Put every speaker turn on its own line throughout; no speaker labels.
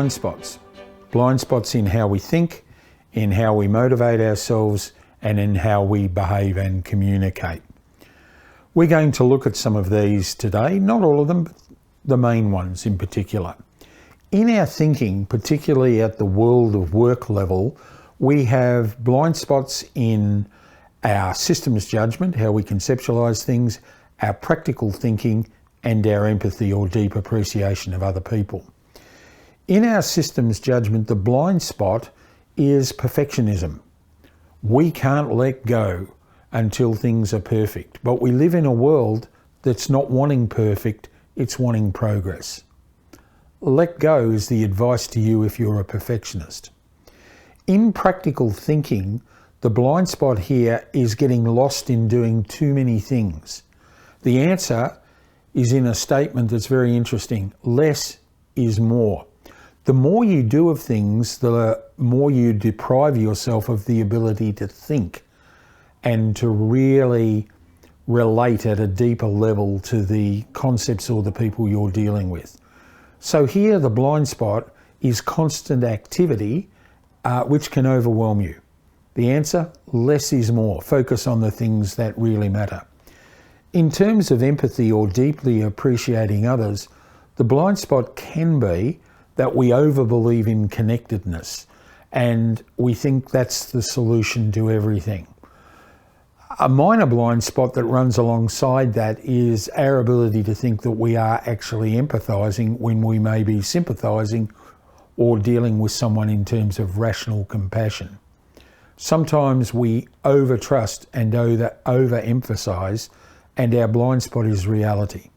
blind spots. Blind spots in how we think, in how we motivate ourselves, and in how we behave and communicate. We're going to look at some of these today, not all of them, but the main ones in particular. In our thinking, particularly at the world of work level, we have blind spots in our systems judgment, how we conceptualise things, our practical thinking, and our empathy or deep appreciation of other people. In our systems judgment, the blind spot is perfectionism. We can't let go until things are perfect, but we live in a world that's not wanting perfect, it's wanting progress. Let go is the advice to you if you're a perfectionist. In practical thinking, the blind spot here is getting lost in doing too many things. The answer is in a statement that's very interesting. Less is more. The more you do of things, the more you deprive yourself of the ability to think and to really relate at a deeper level to the concepts or the people you're dealing with. So here the blind spot is constant activity, which can overwhelm you. The answer, less is more. Focus on the things that really matter. In terms of empathy or deeply appreciating others, the blind spot can be that we overbelieve in connectedness and we think that's the solution to everything. A minor blind spot that runs alongside that is our ability to think that we are actually empathising when we may be sympathising or dealing with someone in terms of rational compassion. Sometimes we overtrust and overemphasise, and our blind spot is reality.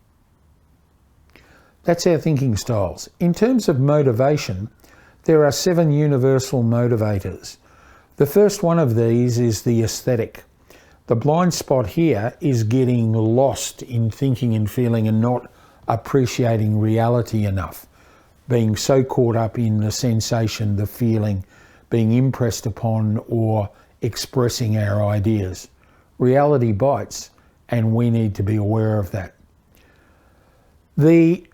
That's our thinking styles. In terms of motivation, there are 7 universal motivators. The first one of these is the aesthetic. The blind spot here is getting lost in thinking and feeling and not appreciating reality enough, being so caught up in the sensation, the feeling, being impressed upon or expressing our ideas. Reality bites, and we need to be aware of that. The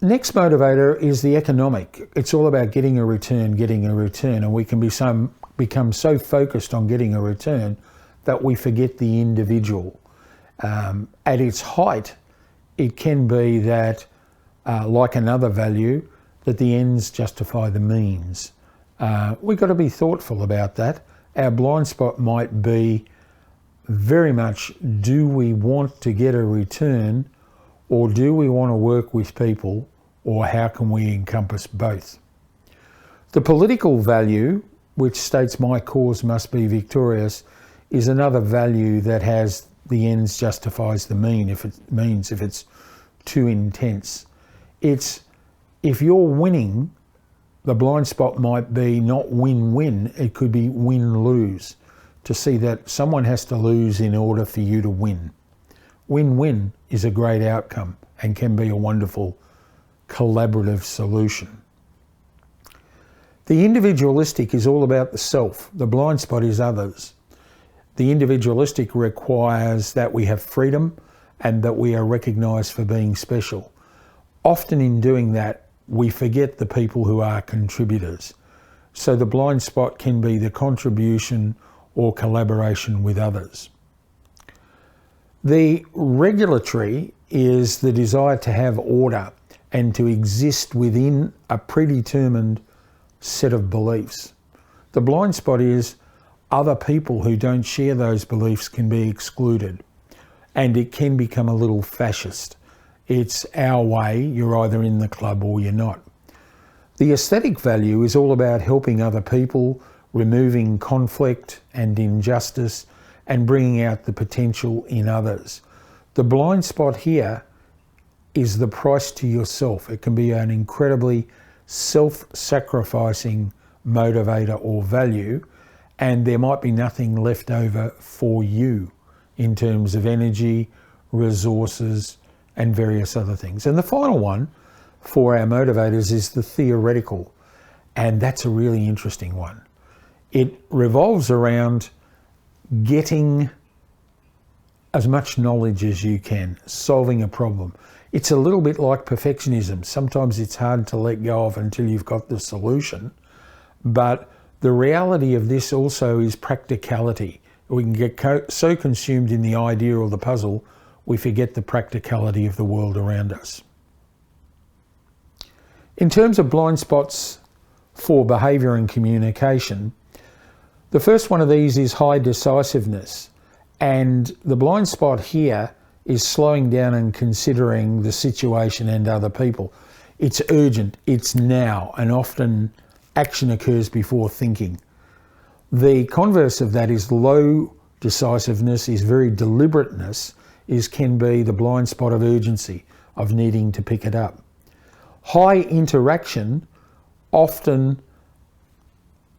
next motivator is the economic. It's all about getting a return, and we can become so focused on getting a return that we forget the individual. At its height, it can be that, like another value, that the ends justify the means. We've got to be thoughtful about that. Our blind spot might be very much, do we want to get a return, or do we want to work with people, or how can we encompass both? The political value, which states my cause must be victorious, is another value that has the ends justifies the means if it's too intense. It's if you're winning, the blind spot might be not win-win, it could be win-lose, to see that someone has to lose in order for you to win. Win-win is a great outcome and can be a wonderful collaborative solution. The individualistic is all about the self. The blind spot is others. The individualistic requires that we have freedom and that we are recognised for being special. Often in doing that, we forget the people who are contributors. So the blind spot can be the contribution or collaboration with others. The regulatory is the desire to have order and to exist within a predetermined set of beliefs. The blind spot is other people who don't share those beliefs can be excluded, and it can become a little fascist. It's our way, you're either in the club or you're not. The aesthetic value is all about helping other people, removing conflict and injustice, and bringing out the potential in others. The blind spot here is the price to yourself. It can be an incredibly self-sacrificing motivator or value, and there might be nothing left over for you in terms of energy, resources, and various other things. And the final one for our motivators is the theoretical, and that's a really interesting one. It revolves around getting as much knowledge as you can, solving a problem. It's a little bit like perfectionism. Sometimes it's hard to let go of until you've got the solution. But the reality of this also is practicality. We can get so consumed in the idea or the puzzle, we forget the practicality of the world around us. In terms of blind spots for behaviour and communication, the first one of these is high decisiveness. And the blind spot here is slowing down and considering the situation and other people. It's urgent, it's now, and often action occurs before thinking. The converse of that is low decisiveness, is very deliberateness, can be the blind spot of urgency, of needing to pick it up. High interaction often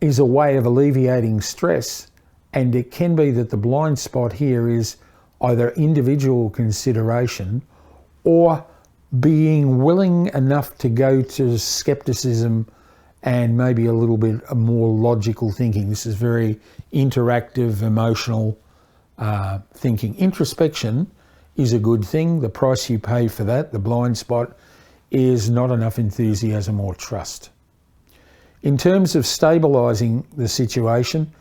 is a way of alleviating stress, and it can be that the blind spot here is either individual consideration or being willing enough to go to skepticism and maybe a little bit more logical thinking. This is very interactive, emotional thinking. Introspection is a good thing. The price you pay for that, the blind spot, is not enough enthusiasm or trust. In terms of stabilising the situation,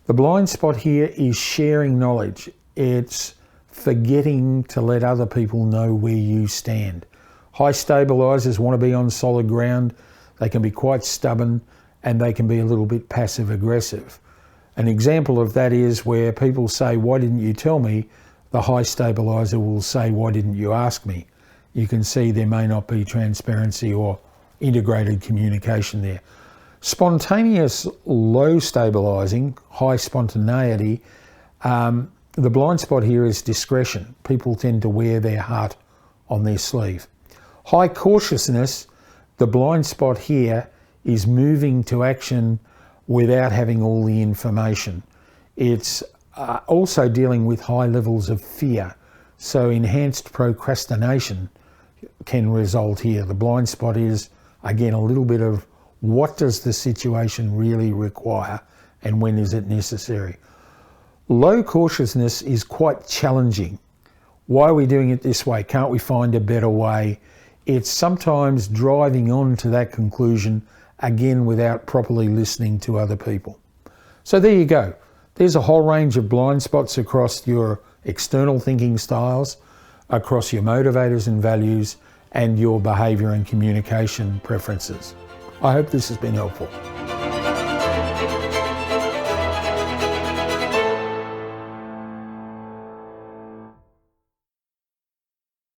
the blind spot here is sharing knowledge. It's forgetting to let other people know where you stand. High stabilisers want to be on solid ground. They can be quite stubborn and they can be a little bit passive aggressive. An example of that is where people say, "Why didn't you tell me?" The high stabiliser will say, "Why didn't you ask me?" You can see there may not be transparency or integrated communication there. Spontaneous low stabilising, high spontaneity, the blind spot here is discretion. People tend to wear their heart on their sleeve. High cautiousness, the blind spot here is moving to action without having all the information. It's also dealing with high levels of fear. So enhanced procrastination can result here. The blind spot is, again, a little bit of what does the situation really require and when is it necessary. Low cautiousness is quite challenging. Why are we doing it this way? Can't we find a better way? It's sometimes driving on to that conclusion, again, without properly listening to other people. So there you go. There's a whole range of blind spots across your external thinking styles, across your motivators and values, and your behaviour and communication preferences. I hope this has been helpful.